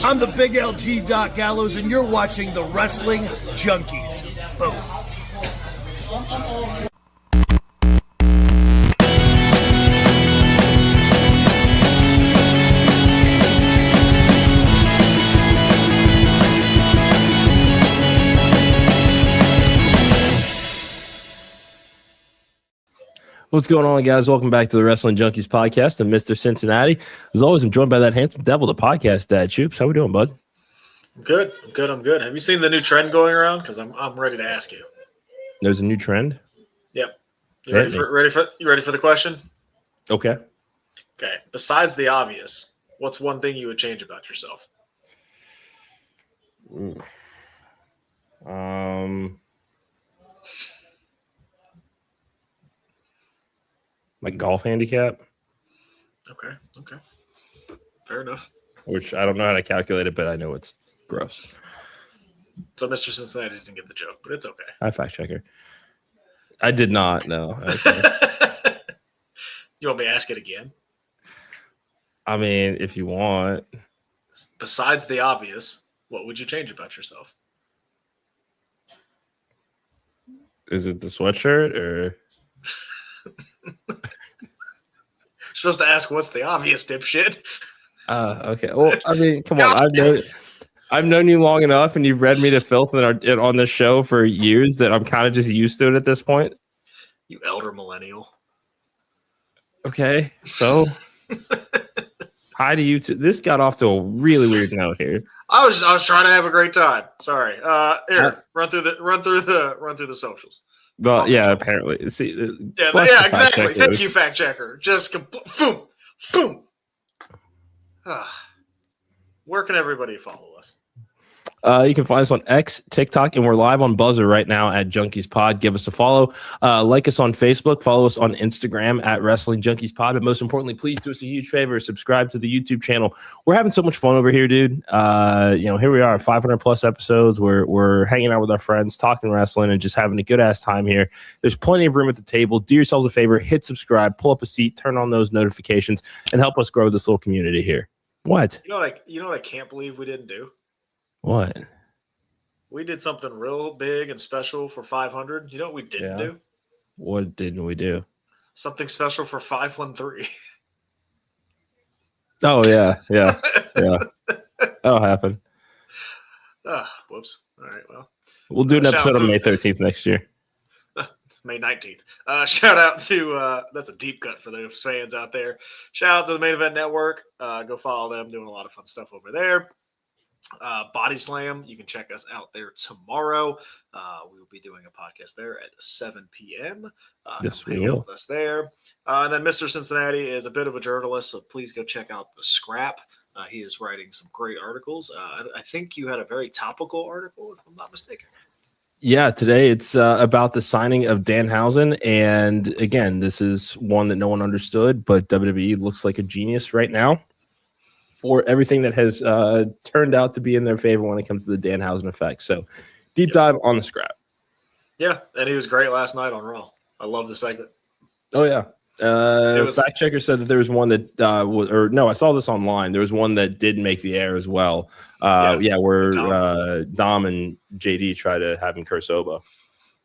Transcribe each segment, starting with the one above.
I'm the big LG Doc Gallows, and you're watching the Wrestling Junkies. Boom. What's going on, guys? Welcome back to the Wrestling Junkies Podcast. I'm Mr. Cincinnati. As always, I'm joined by that handsome devil, the podcast dad, Choops. How we doing, bud? I'm good. Have you seen the new trend going around? Because I'm ready to ask you. There's a new trend? Yep. You ready for the question? Okay. Okay. Besides the obvious, what's one thing you would change about yourself? My golf handicap. Okay. Fair enough. Which I don't know how to calculate it, but I know it's gross. So Mr. Cincinnati didn't get the joke, but it's okay. I fact checker. I did not, no. Okay. You want me to ask it again? I mean, if you want. Besides the obvious, what would you change about yourself? Is it the sweatshirt or? Supposed to ask what's the obvious, dipshit. Okay. Well, I mean, come on. I've known you long enough, and you've read me to filth on this show for years that I'm kind of just used to it at this point. You elder millennial. Okay, so hi to you too. This got off to a really weird note here. I was trying to have a great time. Sorry. Here, run through the socials. Well, yeah, apparently. See, yeah, exactly. Thank you, fact checker. Just boom. Where can everybody follow us? You can find us on X, TikTok, and we're live on Buzzer right now at Junkies Pod. Give us a follow. Like us on Facebook. Follow us on Instagram at Wrestling Junkies Pod. But most importantly, please do us a huge favor. Subscribe to the YouTube channel. We're having so much fun over here, dude. Here we are, 500 plus episodes. We're hanging out with our friends, talking wrestling, and just having a good ass time here. There's plenty of room at the table. Do yourselves a favor. Hit subscribe. Pull up a seat. Turn on those notifications, and help us grow this little community here. What? You know what I can't believe we didn't do? What? We did something real big and special for 500. You know what we didn't do? What didn't we do? Something special for 513. Oh, yeah. That'll happen. Whoops. All right, well. We'll do an episode on May 13th next year. May 19th. Shout out to, that's a deep cut for those fans out there. Shout out to the Main Event Network. Go follow them. Doing a lot of fun stuff over there. Body Slam, you can check us out there tomorrow. We will be doing a podcast there at 7 p.m. Yes, we hang out will. with us there. And then Mr. Cincinnati is a bit of a journalist, so please go check out The Scrap. He is writing some great articles. I think you had a very topical article, if I'm not mistaken. Yeah, today it's about the signing of Danhausen. And again, this is one that no one understood, but WWE looks like a genius right now for everything that has turned out to be in their favor when it comes to the Danhausen effect. So deep dive on The Scrap. Yeah, and he was great last night on Raw. I love the segment. Oh, yeah. Fact checker said that there was one that I saw this online. There was one that did make the air as well. Where Dom and JD try to have him curse Oba.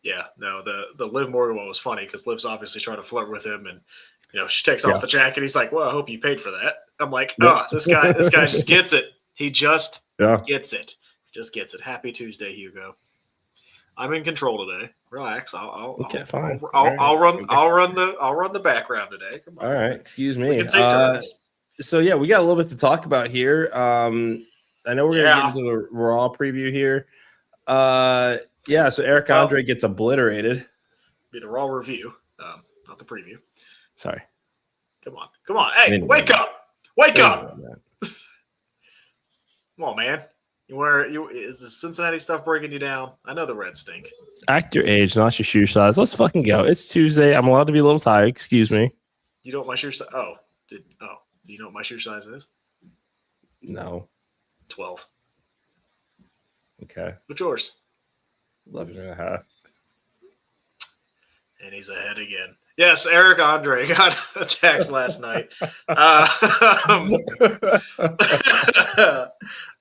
Yeah, no, the Liv Morgan one was funny because Liv's obviously trying to flirt with him, and she takes off the jacket. He's like, "Well, I hope you paid for that." I'm like, this guy just gets it. He just gets it. Just gets it. Happy Tuesday, Hugo. I'm in control today. Relax. I'll run the background today. Come on. All right. Excuse me. We can take turns. So yeah, we got a little bit to talk about here. I know we're gonna get into the Raw preview here. So Eric Andre gets obliterated. Be the Raw review, not the preview. Sorry. Come on. Hey, wake up! Wake up! Come on, man. Is the Cincinnati stuff breaking you down? I know the Reds stink. Act your age, not your shoe size. Let's fucking go. It's Tuesday. I'm allowed to be a little tired. Excuse me. You know what my shoe size? Do you know what my shoe size is? No. 12. Okay. What's yours? 11 and a half. And he's ahead again. Yes, Eric Andre got attacked last night. I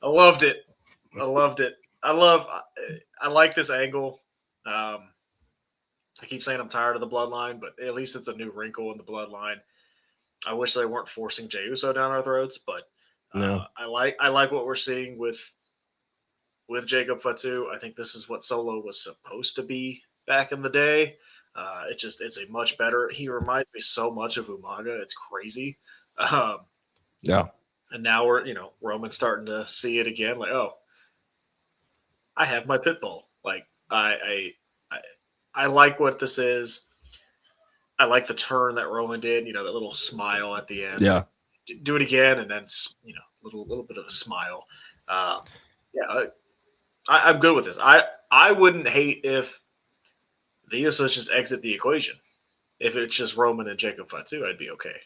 loved it. I like this angle. I keep saying I'm tired of the bloodline, but at least it's a new wrinkle in the bloodline. I wish they weren't forcing Jey Uso down our throats, but no. I like what we're seeing with Jacob Fatu. I think this is what Solo was supposed to be back in the day. It's a much better. He reminds me so much of Umaga. It's crazy. Yeah. And now Roman's starting to see it again. Like, oh, I have my pit bull. Like, I like what this is. I like the turn that Roman did. That little smile at the end. Yeah. Do it again, and then little bit of a smile. I'm good with this. I wouldn't hate if the Usos just exit the equation. If it's just Roman and Jacob Fatu, I'd be okay.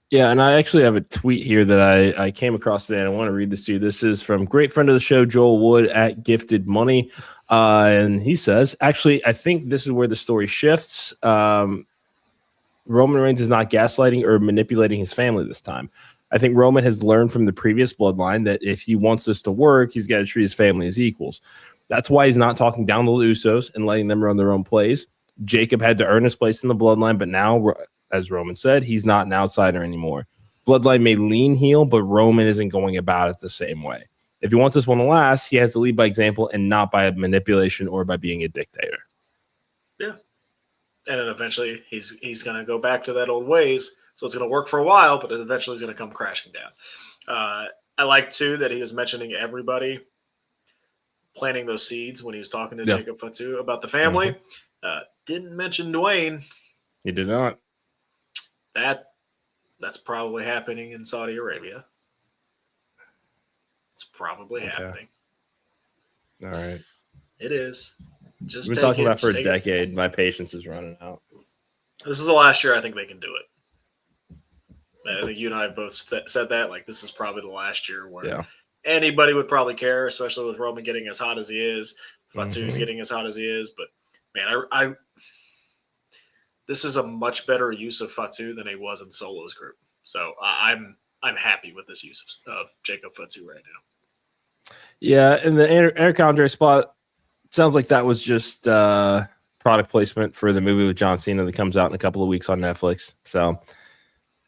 Yeah, and I actually have a tweet here that I came across today, and I want to read this to you. This is from great friend of the show, Joel Wood at Gifted Money. And he says, actually, I think this is where the story shifts. Roman Reigns is not gaslighting or manipulating his family this time. I think Roman has learned from the previous bloodline that if he wants this to work, he's got to treat his family as equals. That's why he's not talking down the Usos and letting them run their own plays. Jacob had to earn his place in the bloodline, but now, as Roman said, he's not an outsider anymore. Bloodline may lean heel, but Roman isn't going about it the same way. If he wants this one to last, he has to lead by example and not by manipulation or by being a dictator. Yeah. And then eventually he's going to go back to that old ways. So it's going to work for a while, but eventually he's going to come crashing down. I like, too, that he was mentioning everybody planting those seeds when he was talking to Jacob Fatu about the family. Mm-hmm. Didn't mention Dwayne. He did not. That's probably happening in Saudi Arabia. It's probably happening. All right. It is. We've been talking about for a decade. My patience is running out. This is the last year I think they can do it. I think you and I both said that. Like, this is probably the last year where anybody would probably care, especially with Roman getting as hot as he is. Fatu's getting as hot as he is. But, man, this is a much better use of Fatu than he was in Solo's group. So I'm happy with this use of Jacob Fatu right now. Yeah, and the Eric Andre spot sounds like that was just product placement for the movie with John Cena that comes out in a couple of weeks on Netflix. So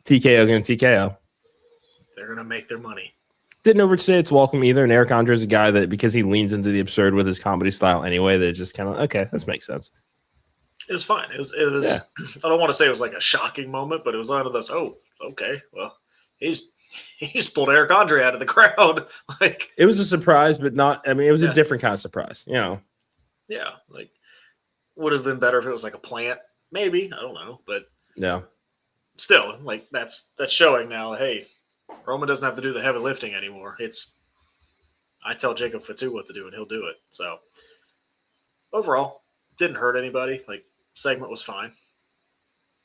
TKO going to TKO. They're going to make their money. Didn't overstay its welcome either. And Eric Andre is a guy that, because he leans into the absurd with his comedy style anyway, that just kind of, okay, this makes sense. It was fine. It was I don't want to say it was like a shocking moment, but it was one of those, oh, okay, well, he's pulled Eric Andre out of the crowd. Like, it was a surprise, but not, it was a different kind of surprise, Yeah, like, would have been better if it was like a plant, maybe, I don't know, but still, like, that's showing now, hey, Roman doesn't have to do the heavy lifting anymore. I tell Jacob Fatu what to do and he'll do it. So overall, didn't hurt anybody. Like, segment was fine.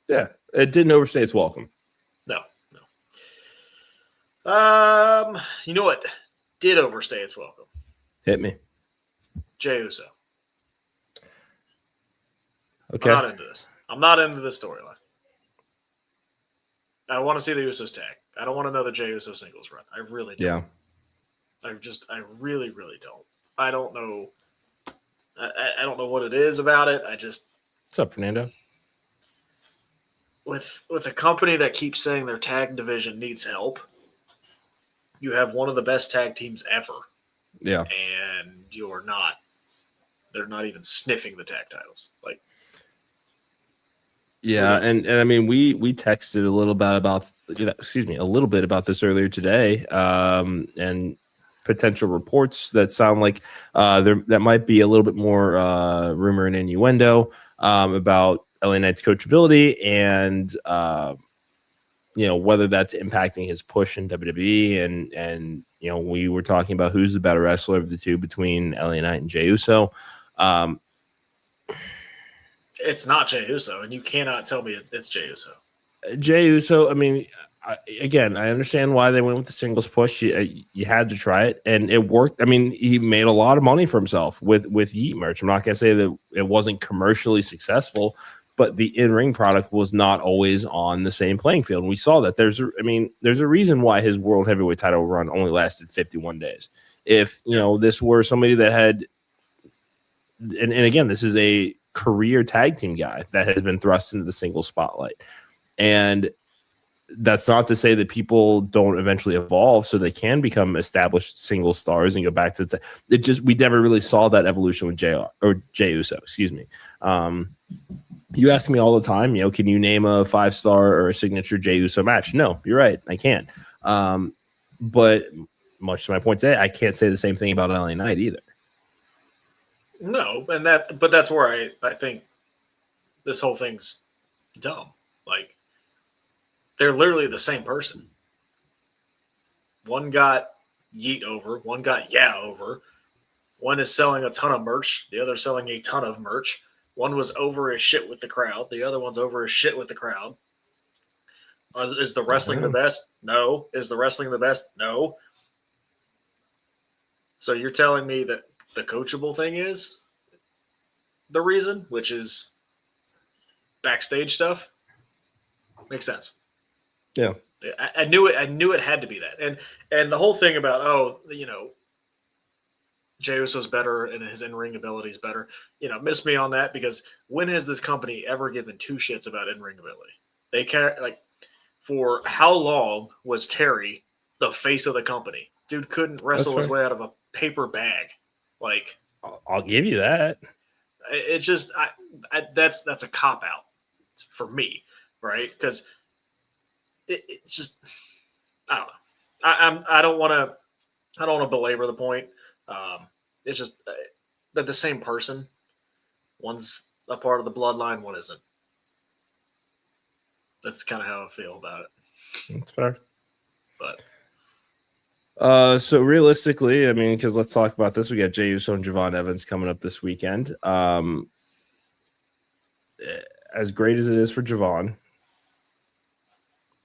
Yeah, it didn't overstay its welcome. No. You know what did overstay its welcome? Hit me. Jey Uso. Okay. I'm not into this. I'm not into this storyline. I want to see the Usos tag. I don't want another Jey Uso singles run. I really don't. Yeah. I really, really don't. I don't know. I don't know what it is about it. What's up, Fernando? With a company that keeps saying their tag division needs help, you have one of the best tag teams ever. Yeah. And they're not even sniffing the tag titles. Like, yeah, and I mean, we texted a little bit about this earlier today, and potential reports that sound like that might be a little bit more rumor and innuendo about LA Knight's coachability and whether that's impacting his push in WWE, and we were talking about who's the better wrestler of the two between LA Knight and Jey Uso. It's not Jey Uso, and you cannot tell me it's Jey Uso. Jey Uso, I mean, I understand why they went with the singles push. You had to try it, and it worked. I mean, he made a lot of money for himself with Yeet merch. I'm not going to say that it wasn't commercially successful, but the in-ring product was not always on the same playing field. And we saw that. There's a reason why his world heavyweight title run only lasted 51 days. If, this were somebody that had, and again, this is a career tag team guy that has been thrust into the single spotlight. And that's not to say that people don't eventually evolve so they can become established single stars and go back to we never really saw that evolution with Jey Uso, excuse me. You ask me all the time, can you name a 5-star or a signature Jey Uso match? No, you're right, I can't. But much to my point today, I can't say the same thing about LA Knight either. No, but that's where I think this whole thing's dumb. Like, they're literally the same person. One got yeet over, one got over. One is selling a ton of merch, the other selling a ton of merch. One was over as shit with the crowd, the other one's over as shit with the crowd. Is the wrestling the best? No. Is the wrestling the best? No. So you're telling me that the coachable thing is the reason, which is backstage stuff? Makes sense. Yeah. I knew it. I knew it had to be that. And the whole thing about, Jey Uso's better and his in-ring ability is better. Miss me on that, because when has this company ever given two shits about in-ring ability? They care. Like, for how long was Terry the face of the company? Dude couldn't wrestle his way out of a paper bag. Like, I'll give you that. It's just that's a cop out for me, right? Because it's just, I don't know. I don't want to belabor the point. It's just they're the same person. One's a part of the bloodline, one isn't. That's kind of how I feel about it. That's fair. But so realistically, because let's talk about this. We got Jey Uso and Javon Evans coming up this weekend. As great as it is for Javon,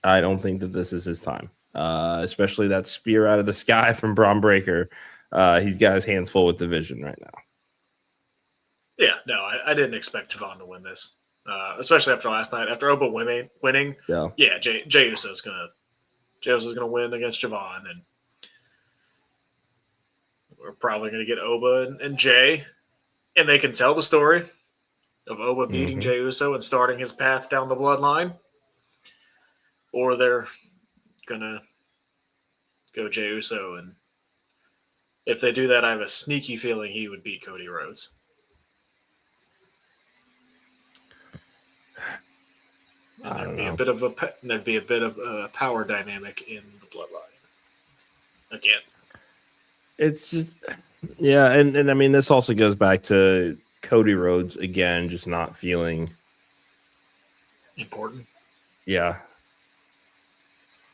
I don't think that this is his time. Especially that spear out of the sky from Braun Breaker. He's got his hands full with division right now. Yeah, no, I didn't expect Javon to win this, especially after last night. After Oba winning, yeah, Jey Uso's gonna win against Javon, and we're probably gonna get Oba and Jey, and they can tell the story of Oba beating Jey Uso and starting his path down the bloodline, or they're gonna go Jey Uso, and if they do that, I have a sneaky feeling he would beat Cody Rhodes. And there'd be a bit of a power dynamic in the bloodline. Again. It's just, yeah, and this also goes back to Cody Rhodes again, just not feeling important. Yeah.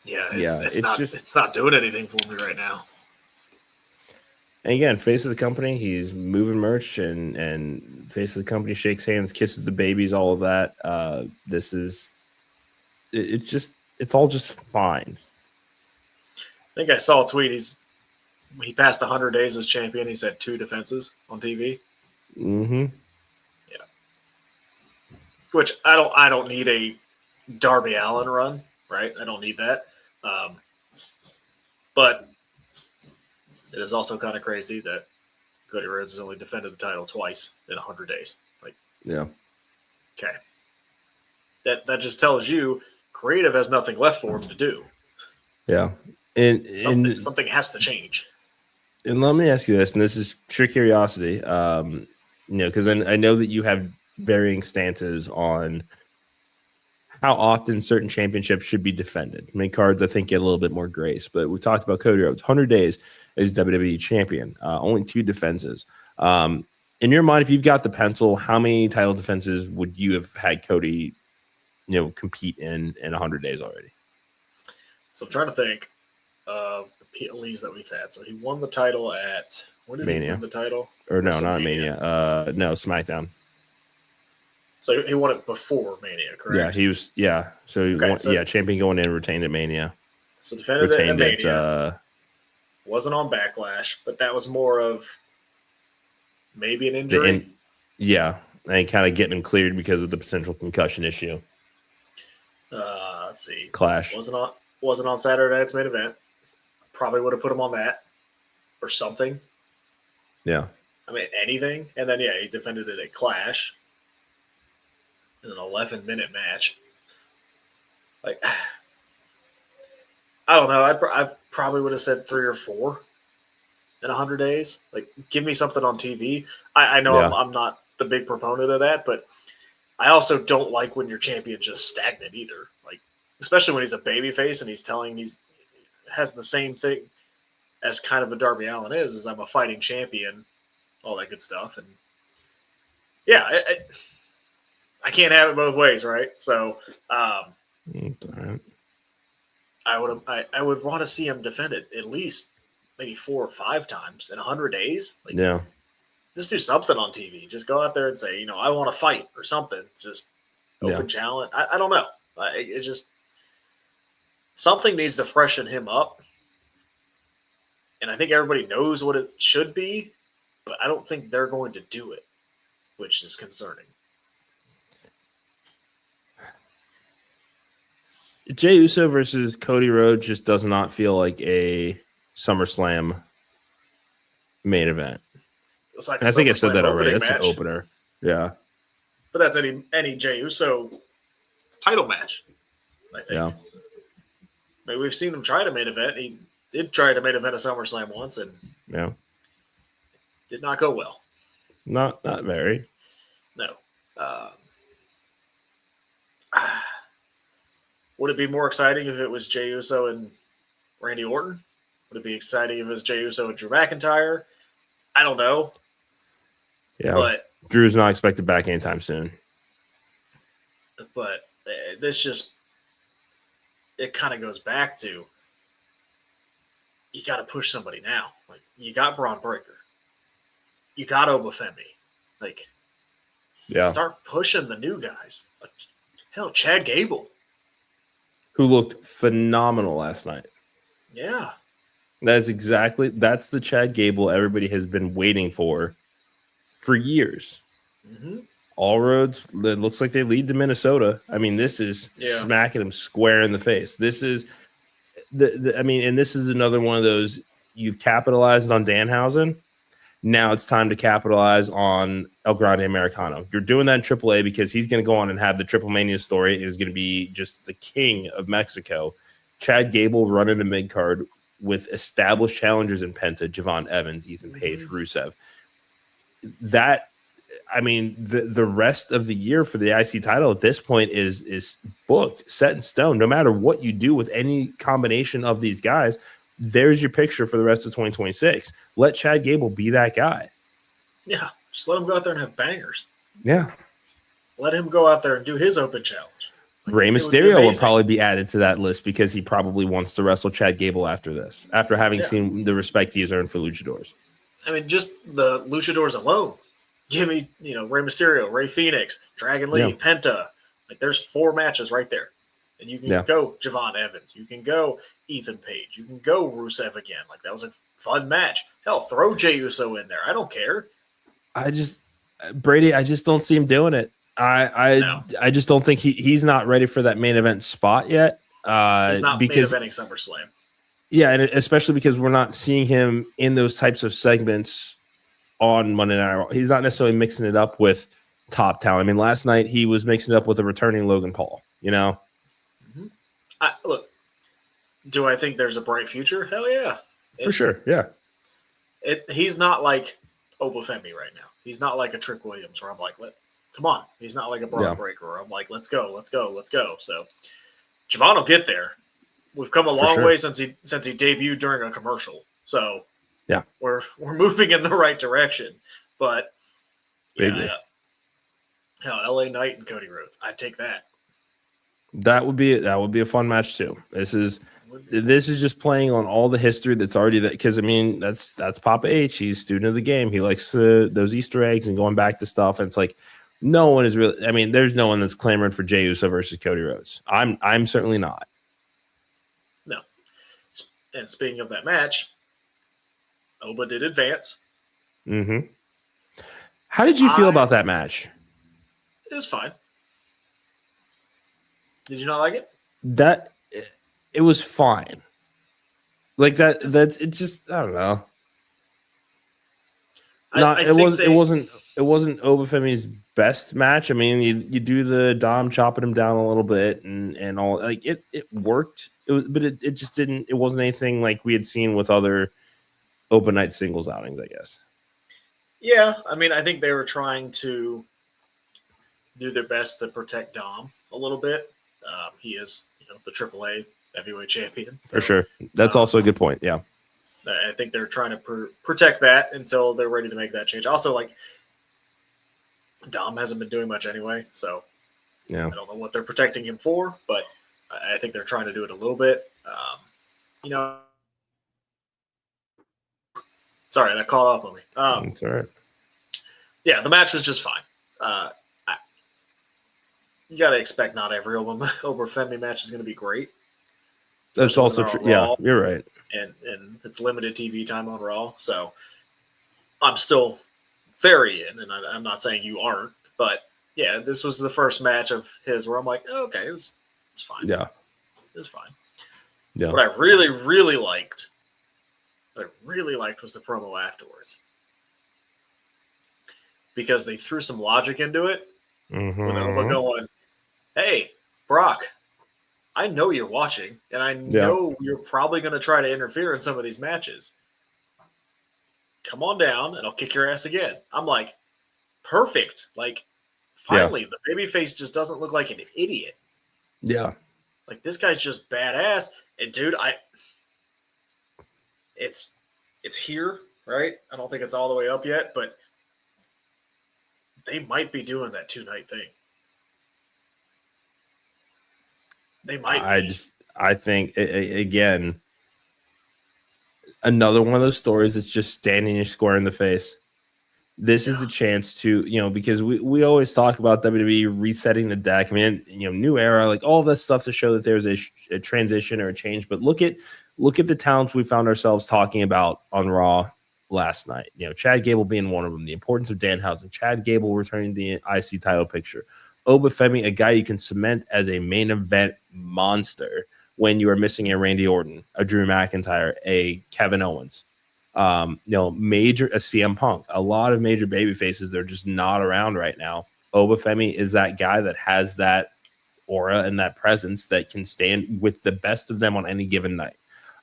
Yeah, it's not doing anything for me right now. And again, face of the company, he's moving merch, and face of the company shakes hands, kisses the babies, all of that. It's all just fine. I think I saw a tweet. He passed 100 days as champion. He's had 2 defenses on TV. Mm-hmm. Yeah. Which I don't need a Darby Allin run, right? I don't need that. But it is also kind of crazy that Cody Rhodes has only defended the title twice in 100 days. Like, yeah. Okay. That just tells you creative has nothing left for him to do. Yeah. Something has to change. And let me ask you this, and this is sheer curiosity, because I know that you have varying stances on how often certain championships should be defended. Mid cards, I think, get a little bit more grace, but we talked about Cody Rhodes. 100 days as WWE champion, only 2 defenses. In your mind, if you've got the pencil, how many title defenses would you have had Cody, compete in 100 days already? So I'm trying to think of the PLEs that we've had. So he won the title at Mania. He win the title? Or no, not Mania. No, SmackDown. So he won it before Mania, correct? Yeah, he was. Yeah, so he won. So, champion going in, retained at Mania. So defended it at Mania. Wasn't on Backlash, but that was more of maybe an injury. and kind of getting him cleared because of the potential concussion issue. Let's see. Clash. Wasn't on Saturday night's main event. Probably would have put him on that or something. Yeah. I mean, anything. And then, he defended it at Clash in an 11-minute match. Like, I don't know. I probably would have said 3 or 4 in 100 days. Like, give me something on TV. I know I'm not the big proponent of that, but I also don't like when your champion's just stagnant either. Like, especially when he's a babyface and he's has the same thing as kind of a Darby Allin is I'm a fighting champion, all that good stuff. And I can't have it both ways, right? So I would want to see him defend it at least maybe 4 or 5 times in 100 days. Like, just do something on TV. Just go out there and say, I want to fight or something. Just open challenge. I don't know. It just something needs to freshen him up. And I think everybody knows what it should be, but I don't think they're going to do it, which is concerning. Jey Uso versus Cody Rhodes just does not feel like a SummerSlam main event. It's like I think I said that already. That's match. An opener. Yeah. But that's any Jey Uso title match, I think. Yeah. I mean, we've seen him try to main event. He did try to main event a SummerSlam once, and did not go well. Not very. No. Would it be more exciting if it was Jey Uso and Randy Orton? Would it be exciting if it was Jey Uso and Drew McIntyre? I don't know. Yeah, but Drew's not expected back anytime soon. But this just it kind of goes back to you got to push somebody now. Like, you got Braun Breaker, you got Obafemi. Like, start pushing the new guys. Like, hell, Chad Gable, who looked phenomenal last night. Yeah, that's the Chad Gable everybody has been waiting for years. Mm-hmm. All roads, it looks like they lead to Minnesota. I mean, this is smacking him square in the face. This is and this is another one of those, you've capitalized on Danhausen. Now it's time to capitalize on El Grande Americano. You're doing that in AAA because he's going to go on and have the Triple Mania story. It is going to be just the king of Mexico. Chad Gable running the mid card with established challengers in Penta, Javon Evans, Ethan Page, Rusev. That, I mean, the rest of the year for the IC title at this point is booked, set in stone. No matter what you do with any combination of these guys, there's your picture for the rest of 2026. Let Chad Gable be that guy. Yeah, just let him go out there and have bangers. Yeah. Let him go out there and do his open challenge. Like, Rey Mysterio will probably be added to that list because he probably wants to wrestle Chad Gable after this, after having seen the respect he has earned for luchadors. I mean, just the luchadors alone. Give me, Rey Mysterio, Rey Fenix, Dragon Lee, Penta. Like, there's 4 matches right there. And you can go Javon Evans. You can go Ethan Page. You can go Rusev again. Like, that was a fun match. Hell, throw Jey Uso in there. I don't care. Brady, I just don't see him doing it. I just don't think he's not ready for that main event spot yet. He's not main eventing SummerSlam. Yeah, and especially because we're not seeing him in those types of segments on Monday Night Raw. He's not necessarily mixing it up with top talent. I mean, last night he was mixing it up with a returning Logan Paul, Mm-hmm. Look, do I think there's a bright future? Hell yeah. For sure, yeah. He's not like Obafemi right now. He's not like a Trick Williams where I'm like, come on. He's not like a Braun Breaker where I'm like, let's go. So Javon will get there. We've come a long way since he debuted during a commercial. So yeah, we're moving in the right direction. But hell, LA Knight and Cody Rhodes, I'd take that. That would be a fun match too. This is just playing on all the history that's already there. Because I mean, that's Papa H. He's a student of the game. He likes those Easter eggs and going back to stuff. And it's like no one is really. I mean, there's no one that's clamoring for Jey Uso versus Cody Rhodes. I'm certainly not. No. And speaking of that match, Oba did advance. Mm-hmm. How did you feel about that match? It was fine. Did you not like it? It was fine. Like that's it. Just I don't know. It wasn't Obafemi's best match. I mean, you do the Dom chopping him down a little bit and all, like it worked. But it just didn't. It wasn't anything like we had seen with other open night singles outings, I guess. Yeah, I mean, I think they were trying to do their best to protect Dom a little bit. He is, the AAA heavyweight champion. So, for sure. That's also a good point. Yeah. I think they're trying to protect that until they're ready to make that change. Also, like, Dom hasn't been doing much anyway, so yeah, I don't know what they're protecting him for, but I think they're trying to do it a little bit. Sorry, that caught up on me. That's all right. Yeah, the match was just fine. You got to expect not every Obafemi match is going to be great. That's also true. Yeah, you're right. And it's limited TV time on Raw, so I'm still very in, and I'm not saying you aren't, but yeah, this was the first match of his where I'm like, oh, okay, it's fine. Yeah, it was fine. Yeah. What I really, really liked, was the promo afterwards, because they threw some logic into it. Mm-hmm. With Oba going, "Hey, Brock, I know you're watching, and I know you're probably going to try to interfere in some of these matches. Come on down, and I'll kick your ass again." I'm like, perfect. Like, finally, the babyface just doesn't look like an idiot. Yeah. Like, this guy's just badass. And, dude, it's here, right? I don't think it's all the way up yet, but they might be doing that 2-night thing. They might. I think again, another one of those stories that's just standing you square in the face. This is the chance to, because we always talk about WWE resetting the deck. I mean, new era, like all this stuff to show that there's a transition or a change. But look at the talents we found ourselves talking about on Raw last night. Chad Gable being one of them. The importance of Danhausen. Chad Gable returning the IC title picture. Obafemi, a guy you can cement as a main event monster when you are missing a Randy Orton, a Drew McIntyre, a Kevin Owens, major a CM Punk, a lot of major baby faces. They're just not around right now. Obafemi is that guy that has that aura and that presence that can stand with the best of them on any given night.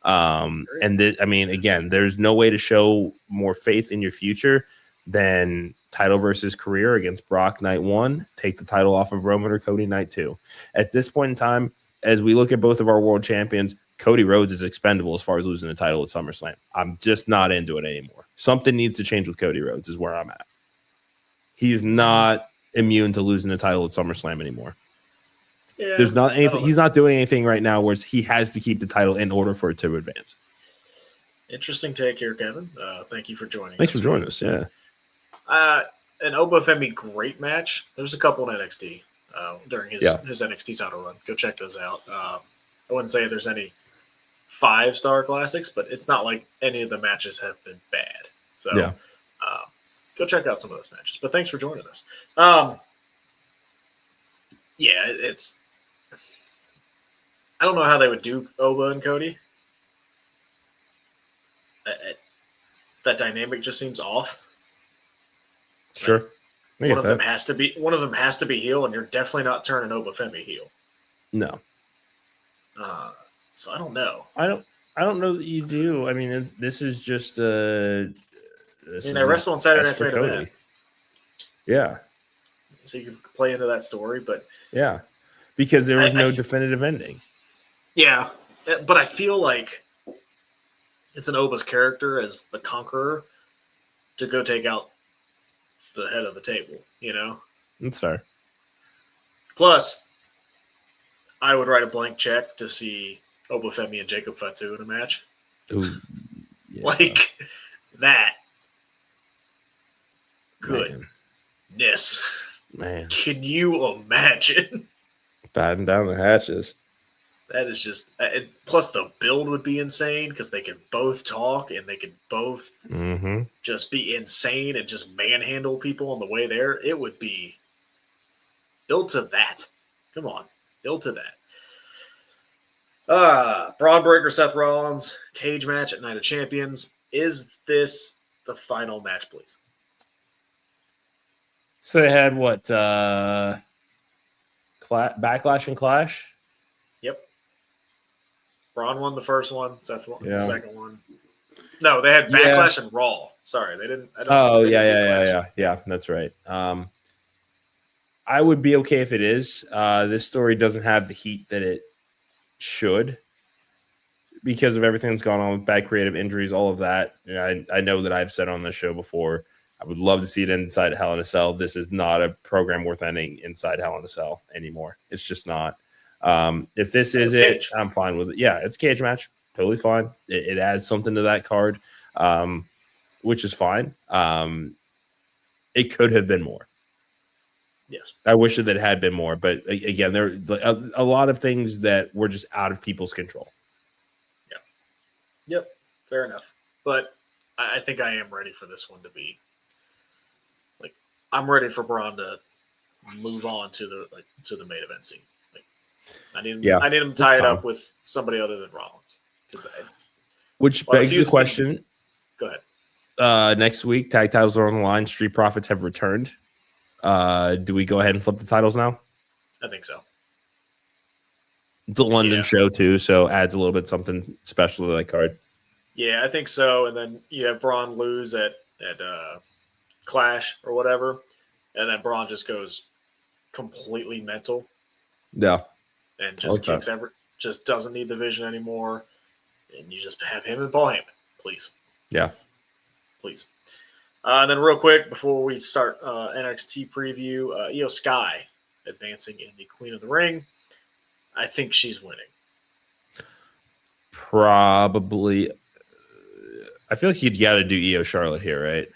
Again, there's no way to show more faith in your future than title versus career against Brock night 1, take the title off of Roman or Cody night 2. At this point in time, as we look at both of our world champions, Cody Rhodes is expendable as far as losing the title at SummerSlam. I'm just not into it anymore. Something needs to change with Cody Rhodes is where I'm at. He's not immune to losing the title at SummerSlam anymore. Yeah, there's not anything. He's not doing anything right now where he has to keep the title in order for it to advance. Interesting take here, Kevin. Thank you for joining us. Thanks for joining us. Yeah. An Obafemi great match. There's a couple in NXT during his NXT title run. Go check those out. I wouldn't say there's any 5-star classics, but it's not like any of the matches have been bad. So go check out some of those matches. But thanks for joining us. It's I don't know how they would do Oba and Cody. That dynamic just seems off. Sure. One of them has to be heel, and you're definitely not turning Obafemi heel. No. So I don't know. I don't know that you do. I mean, this is just they wrestle on Saturday Night's Main Event. Yeah. So you can play into that story, but because there was no definitive ending. Yeah, but I feel like it's an Oba's character as the conqueror to go take out the head of the table. That's fair. Plus, I would write a blank check to see Obafemi and Jacob Fatu in a match. Ooh, yeah. Like that. Goodness. Man. Can you imagine? Batten down the hatches. That is just plus the build would be insane because they could both talk and they could both just be insane and just manhandle people on the way there. It would be Build to that. Come on. Build to that. Braun Breaker, Seth Rollins, cage match at Night of Champions. Is this the final match, please? So they had what? Backlash and Clash? Yep. Braun won the first one. Seth won the second one. No, they had Backlash and Raw. Sorry, they didn't. Yeah. That's right. I would be okay if it is. This story doesn't have the heat that it should because of everything that's gone on with bad creative injuries, all of that. I know that I've said on this show before, I would love to see it inside Hell in a Cell. This is not a program worth ending inside Hell in a Cell anymore. It's just not. If this is it, cage. I'm fine with it. Yeah, it's a cage match. Totally fine. It adds something to that card, which is fine. It could have been more. Yes. I wish that it had been more. But again, there are a lot of things that were just out of people's control. Yeah. Yep. Fair enough. But I think I am ready for this one to be. I'm ready for Braun to move on to the main event scene. I need him tied up with somebody other than Rollins. Which begs the question. Go ahead. Next week, tag titles are on the line. Street Profits have returned. Do we go ahead and flip the titles now? I think so. It's a London show too, so adds a little bit something special to that card. Yeah, I think so. And then you have Braun lose at Clash or whatever, and then Braun just goes completely mental. Yeah, and just just doesn't need the vision anymore, and you just have him and Paul Heyman, please. Yeah, please. And then real quick before we start NXT preview, Io Sky advancing in the Queen of the Ring. I think she's winning. Probably. I feel like you'd got to do Io Charlotte here, right?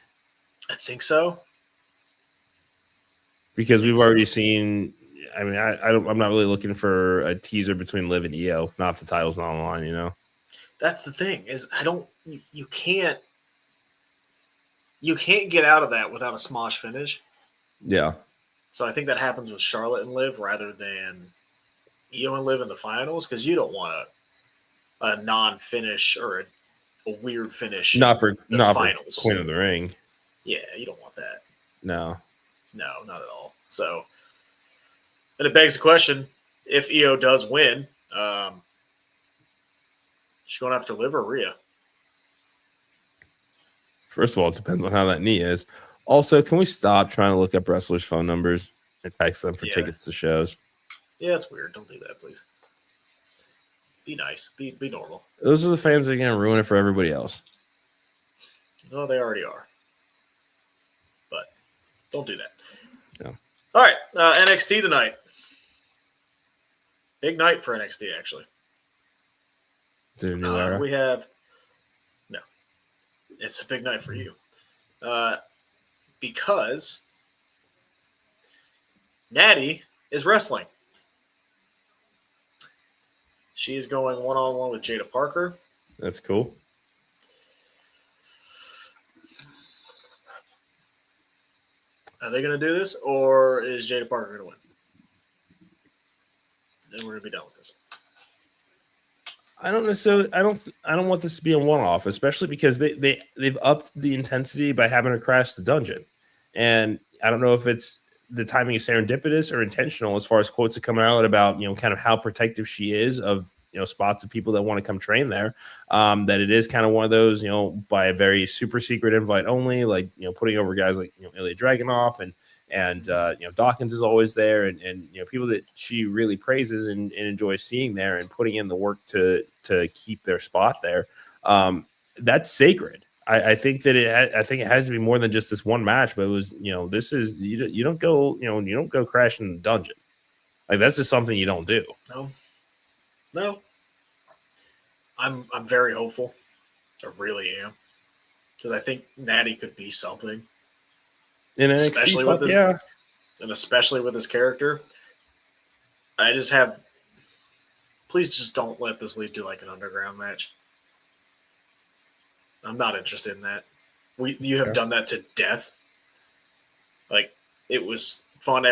I think so. Because we've already seen. I mean, I'm not really looking for a teaser between Liv and Io. Not if the title's not on the line, you know. That's the thing is you can't get out of that without a smosh finish. Yeah. So I think that happens with Charlotte and Liv rather than Io and Liv in the finals because you don't want a non-finish or a weird finish. Not for finals. Queen of the Ring. Yeah, you don't want that. No, not at all. So, and it begs the question: if Io does win, she's going after Liv or Rhea? First of all, it depends on how that knee is. Also, can we stop trying to look up wrestlers' phone numbers and text them for tickets to shows? Yeah, it's weird. Don't do that, please. Be nice. Be normal. Those are the fans that are going to ruin it for everybody else. No, they already are. But don't do that. No. All right. NXT tonight. Big night for NXT, actually. Is it a new era? We have... No. It's a big night for you. Because Natty is wrestling. She is going one-on-one with Jada Parker. That's cool. Are they going to do this, or is Jada Parker going to win? Then we're going to be done with this. I don't necessarily. I don't want this to be a one-off, especially because they've upped the intensity by having her crash the dungeon, and I don't know if it's the timing is serendipitous or intentional as far as quotes are coming out about kind of how protective she is of spots of people that want to come train there. That it is kind of one of those by a very super secret invite only, like putting over guys like Ilya Dragunov and Dawkins is always there, and people that she really praises and enjoys seeing there and putting in the work to keep their spot there. That's sacred. I think that it has to be more than just this one match, but it was this is you don't go crash in the dungeon. Like that's just something you don't do. No. I'm very hopeful. I really am, because I think Natty could be something. In NXT, especially with this character. I just have. Please just don't let this lead to like an underground match. I'm not interested in that. You have done that to death. Like it was fun.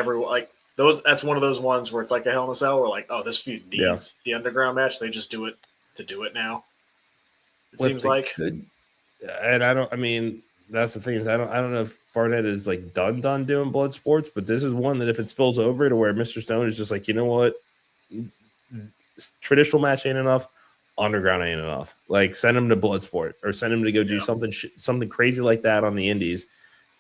That's one of those ones where it's like a Hell in a Cell where like, oh, this feud needs the underground match. They just do it to do it now. It seems like. And I mean, that's the thing is I don't know if Barnett is like done doing blood sports, but this is one that if it spills over to where Mr. Stone is just like, you know what, traditional match ain't enough, underground ain't enough. Like send him to blood sport or send him to go do something crazy like that on the indies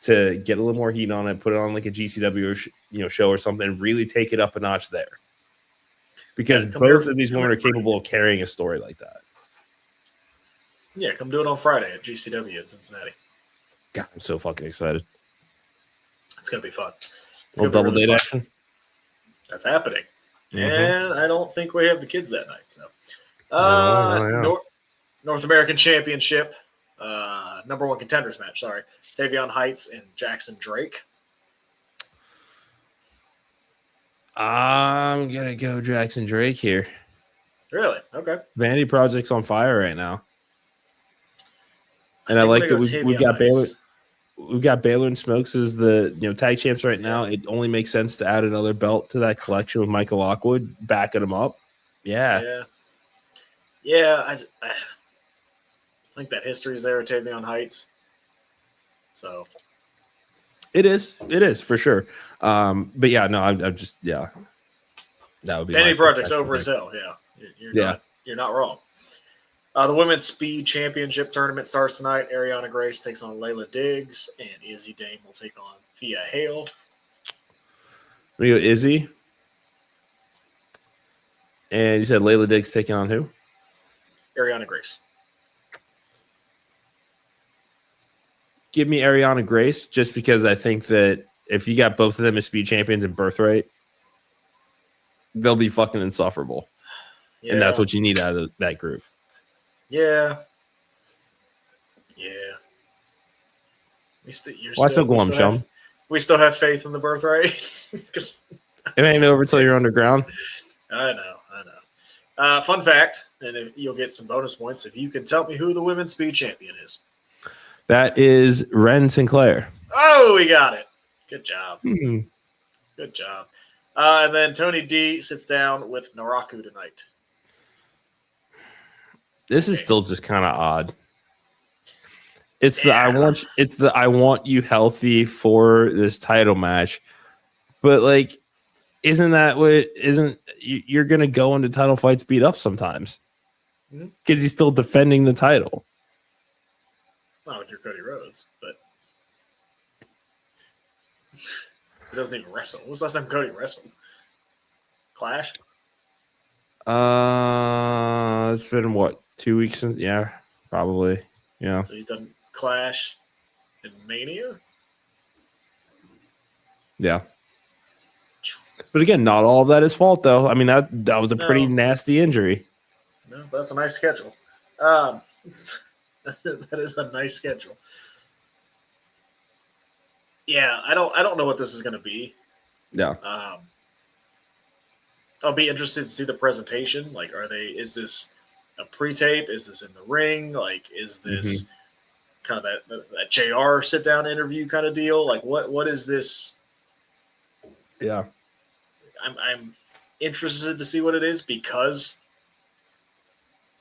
to get a little more heat on it, put it on like a GCW show or something, really take it up a notch there. Because both of these women are capable of carrying a story like that. Yeah, come do it on Friday at GCW in Cincinnati. God, I'm so fucking excited. It's going to be fun. Little double date action. That's happening. And I don't think we have the kids that night. So, North American Championship, number one contenders match. Sorry. Tavion Heights and Jackson Drake. I'm going to go Jackson Drake here. Really? Okay. Vanity Project's on fire right now. And I like that we've got Baylor. We've got Baylor and Smokes as the tag champs right now. It only makes sense to add another belt to that collection with Michael Lockwood backing them up. Yeah. I think that history is there at Tavion Heights. So it is for sure. But yeah, no, I'm just that would be Vanity Project's over as hell. Yeah, you're not wrong. The Women's Speed Championship tournament starts tonight. Ariana Grace takes on Layla Diggs, and Izzy Dame will take on Thea Hale. We go Izzy. And you said Layla Diggs taking on who? Ariana Grace. Give me Ariana Grace, just because I think that if you got both of them as speed champions in birthright, they'll be fucking insufferable. Yeah. And that's what you need out of that group. Yeah. We still have faith in the birthright. It ain't over till you're underground. I know. Fun fact, and you'll get some bonus points if you can tell me who the women's speed champion is. That is Ren Sinclair. Oh, we got it. Good job. Good job. And then Tony D sits down with Naraku tonight. This is still just kind of odd. It's the I want you healthy for this title match. But like, you're gonna go into title fights beat up sometimes. Because he's still defending the title. Not if you're Cody Rhodes, but he doesn't even wrestle. When was the last time Cody wrestled? Clash? It's been what, 2 weeks since? Yeah, probably. Yeah. So he's done Clash and Mania. Yeah. But again, not all of that is fault though. I mean that was a pretty nasty injury. No, but that's a nice schedule. That is a nice schedule. Yeah, I don't know what this is going to be. Yeah. I'll be interested to see the presentation. Like, is this a pre-tape? Is this in the ring? Like, is this kind of that JR sit-down interview kind of deal? Like, what is this? Yeah. I'm interested to see what it is because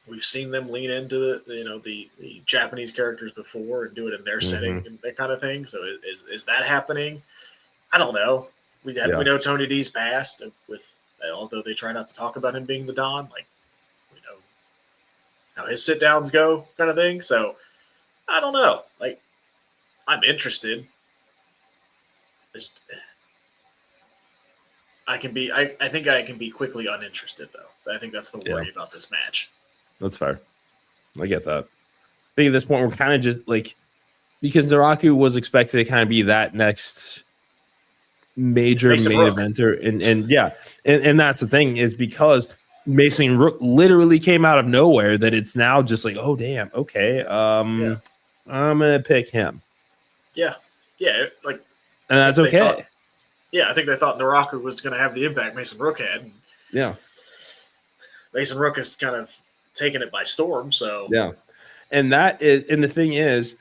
we've seen them lean into the Japanese characters before and do it in their setting and that kind of thing. So is that happening? I don't know. We know Tony D's past with, although they try not to talk about him being the Don, like we know how his sit downs go, kind of thing. So I don't know. Like, I'm interested. I think I can be quickly uninterested though. I think that's the worry about this match. That's fair. I get that. I think at this point we're kind of just like, because Naraku was expected to kind of be that next major main eventer, and that's the thing is because Mason Rook literally came out of nowhere that it's now just like, oh damn, okay, I'm gonna pick him. Yeah, like, and that's okay. I think they thought Naraku was going to have the impact Mason Rook had. Yeah, Mason Rook has kind of taken it by storm. So and that is, and the thing is,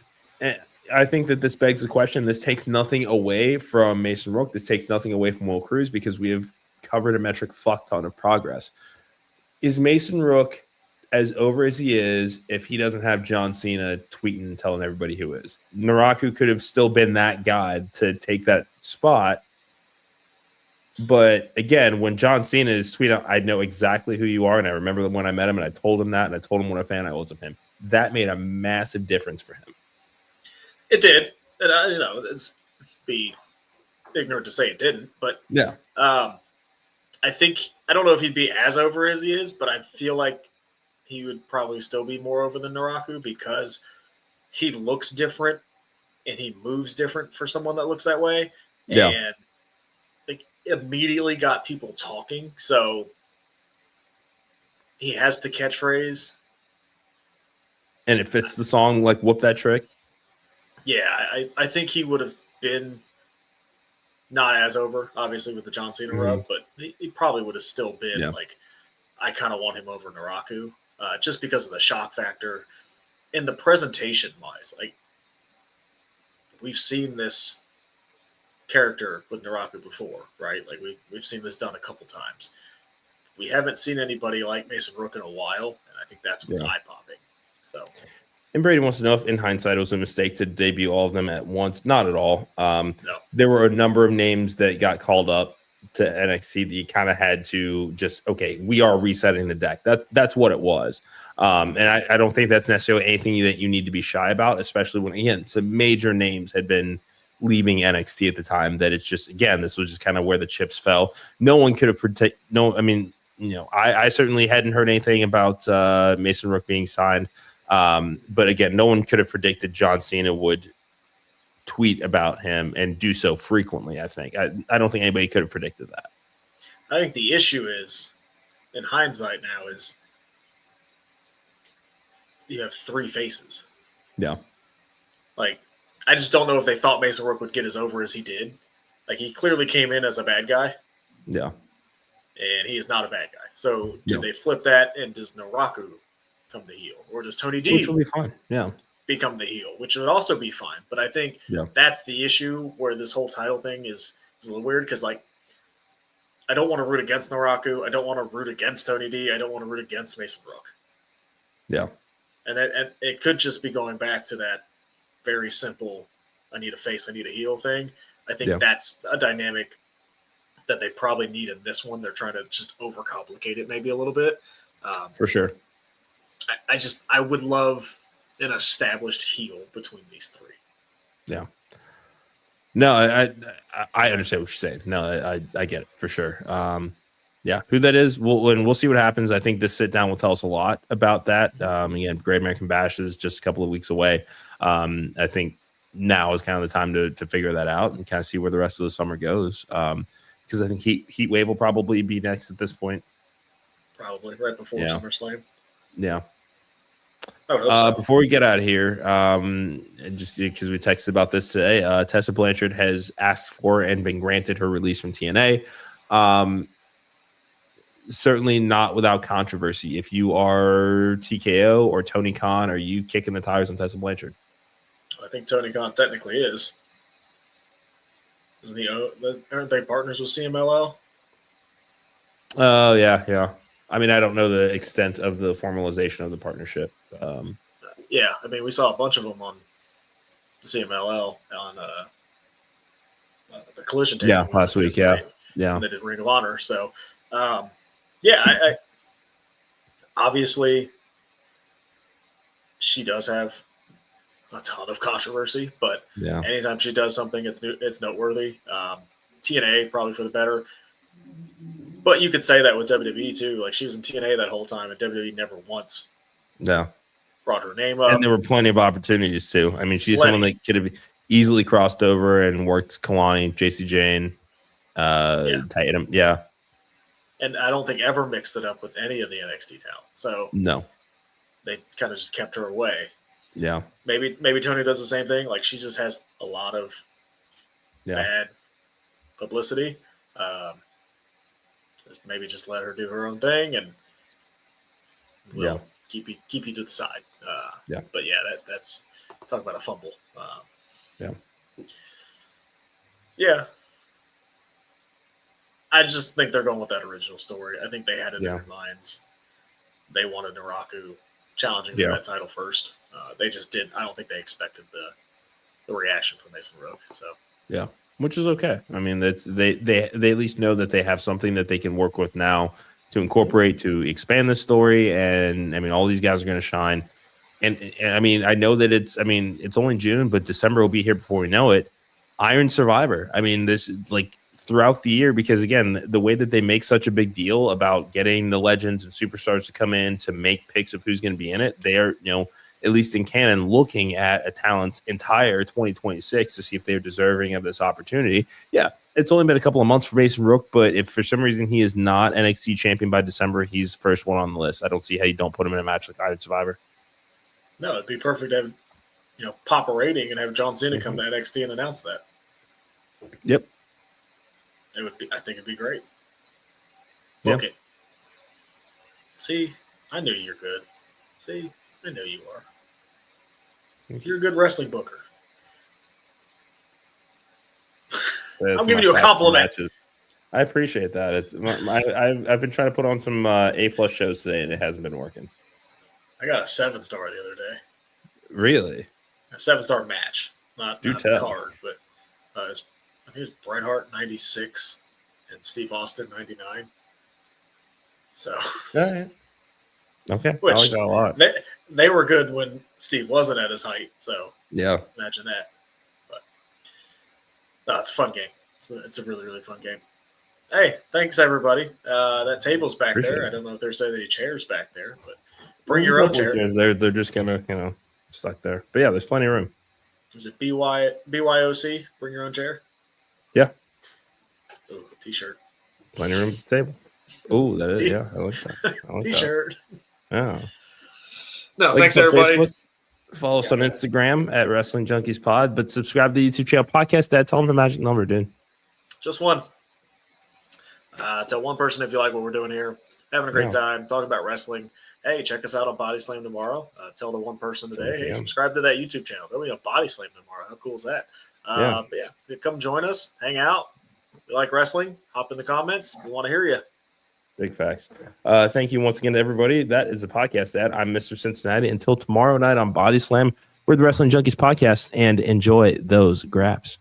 I think that this begs the question. This takes nothing away from Mason Rook. This takes nothing away from Will Cruz because we have covered a metric fuck ton of progress. Is Mason Rook as over as he is if he doesn't have John Cena tweeting and telling everybody who is? Naraku could have still been that guy to take that spot. But again, when John Cena is tweeting, I know exactly who you are. And I remember when I met him and I told him that and I told him what a fan I was of him. That made a massive difference for him. It did. And, it's be ignorant to say it didn't. But yeah, I think, I don't know if he'd be as over as he is, but I feel like he would probably still be more over than Naraku because he looks different and he moves different for someone that looks that way. Yeah. And like immediately got people talking. So he has the catchphrase. And it fits the song, like Whoop That Trick. Yeah, I think he would have been not as over, obviously, with the John Cena rub, but he probably would have still been like, I kind of want him over Naraku just because of the shock factor and the presentation wise. Like, we've seen this character with Naraku before, right? Like, we've seen this done a couple times. We haven't seen anybody like Mason Rook in a while, and I think that's what's eye-popping. So. And Brady wants to know if in hindsight it was a mistake to debut all of them at once. Not at all. No. There were a number of names that got called up to NXT that you kind of had to just, okay, we are resetting the deck. That's what it was. And I don't think that's necessarily anything that you need to be shy about, especially when, again, some major names had been leaving NXT at the time, that it's just, again, this was just kind of where the chips fell. No one could have I certainly hadn't heard anything about Mason Rook being signed. But again, no one could have predicted John Cena would tweet about him and do so frequently. I think I don't think anybody could have predicted that. I think the issue is, in hindsight now, is you have three faces. Yeah. Like, I just don't know if they thought Mason Rook would get as over as he did. Like, he clearly came in as a bad guy. Yeah. And he is not a bad guy. So did they flip that, and does Naraku come the heel, or does Tony D, which will be fine, become the heel, which would also be fine? But I think that's the issue where this whole title thing is a little weird, because like, I don't want to root against Naraku, I don't want to root against Tony D, I don't want to root against Mason Rook. Yeah, and it could just be going back to that very simple, I need a face, I need a heel thing. I think that's a dynamic that they probably need in this one. They're trying to just overcomplicate it maybe a little bit. For sure. I would love an established heel between these three. Yeah. No, I understand what you're saying. No, I get it for sure. Who that is, we'll see what happens. I think this sit down will tell us a lot about that. Again, Great American Bash is just a couple of weeks away. I think now is kind of the time to figure that out and kind of see where the rest of the summer goes. Because I think Heat Wave will probably be next at this point. Probably right before SummerSlam. Yeah. I would hope so. Before we get out of here, just because we texted about this today, Tessa Blanchard has asked for and been granted her release from TNA. Certainly not without controversy. If you are TKO or Tony Khan, are you kicking the tires on Tessa Blanchard? I think Tony Khan technically is. Isn't he? Aren't they partners with CMLL? Oh, yeah. I mean, I don't know the extent of the formalization of the partnership. Yeah, I mean, we saw a bunch of them on the CMLL on the Collision table. Yeah, last week. Yeah. And they did Ring of Honor. So, I obviously she does have a ton of controversy, but anytime she does something, it's noteworthy. TNA probably for the better. But you could say that with WWE too. Like, she was in TNA that whole time, and WWE never once brought her name up. And there were plenty of opportunities too. I mean, she's someone that could have easily crossed over and worked Kalani, JC Jane, Tatum. Yeah. And I don't think ever mixed it up with any of the NXT talent. So no, they kind of just kept her away. Yeah. Maybe Tony does the same thing. Like, she just has a lot of bad publicity. Maybe just let her do her own thing, and we'll keep you to the side. But that's talk about a fumble. Yeah. I just think they're going with that original story. I think they had it in their minds. They wanted Naraku challenging for that title first. They just didn't. I don't think they expected the reaction from Mason Rook. So yeah, which is okay. I mean, that's they at least know that they have something that they can work with now to incorporate to expand the story. And I mean, all these guys are going to shine. And I mean, I know that it's only June, but December will be here before we know it. Iron Survivor. I mean, this like throughout the year, because again, the way that they make such a big deal about getting the legends and superstars to come in to make picks of who's going to be in it, they are, at least in canon, looking at a talent's entire 2026 to see if they're deserving of this opportunity. Yeah, it's only been a couple of months for Mason Rook, but if for some reason he is not NXT champion by December, he's the first one on the list. I don't see how you don't put him in a match like Iron Survivor. No, it'd be perfect to have, pop a rating and have John Cena come to NXT and announce that. Yep. It would be. I think it'd be great. Yep. Okay. See, I knew you're good. See, I know you are. You're a good wrestling booker. I'm giving you a compliment. Matches. I appreciate that. I've been trying to put on some A+ shows today, and it hasn't been working. I got a 7-star the other day. Really? A 7-star match, not a card, but I think it was Bret Hart 96 and Steve Austin 99. So, okay, which I like that a lot. They were good when Steve wasn't at his height. So yeah, imagine that. But no, it's a fun game. It's a really, really fun game. Hey, thanks everybody. That table's back there. I don't know if there's any chairs back there, but bring your own chair. They're just gonna stuck there. But yeah, there's plenty of room. Is it BYOC? Bring your own chair. Yeah. Ooh, t-shirt. Plenty of room at the table. Oh, that is yeah. I like that. I like t-shirt. That. Yeah. No, thanks everybody. Facebook. Follow us on Instagram at Wrestling Junkies Pod, but subscribe to the YouTube channel podcast. Dad, tell them the magic number, dude. Just one. Tell one person if you like what we're doing here. Having a great time talking about wrestling. Hey, check us out on Body Slam tomorrow. Tell the one person today, hey, subscribe to that YouTube channel. There'll be a Body Slam tomorrow. How cool is that? But yeah, come join us, hang out. If you like wrestling, hop in the comments. We want to hear you. Big facts. Thank you once again to everybody. That is the podcast, Dad. I'm Mr. Cincinnati. Until tomorrow night on Body Slam, we're the Wrestling Junkies Podcast, and enjoy those graps.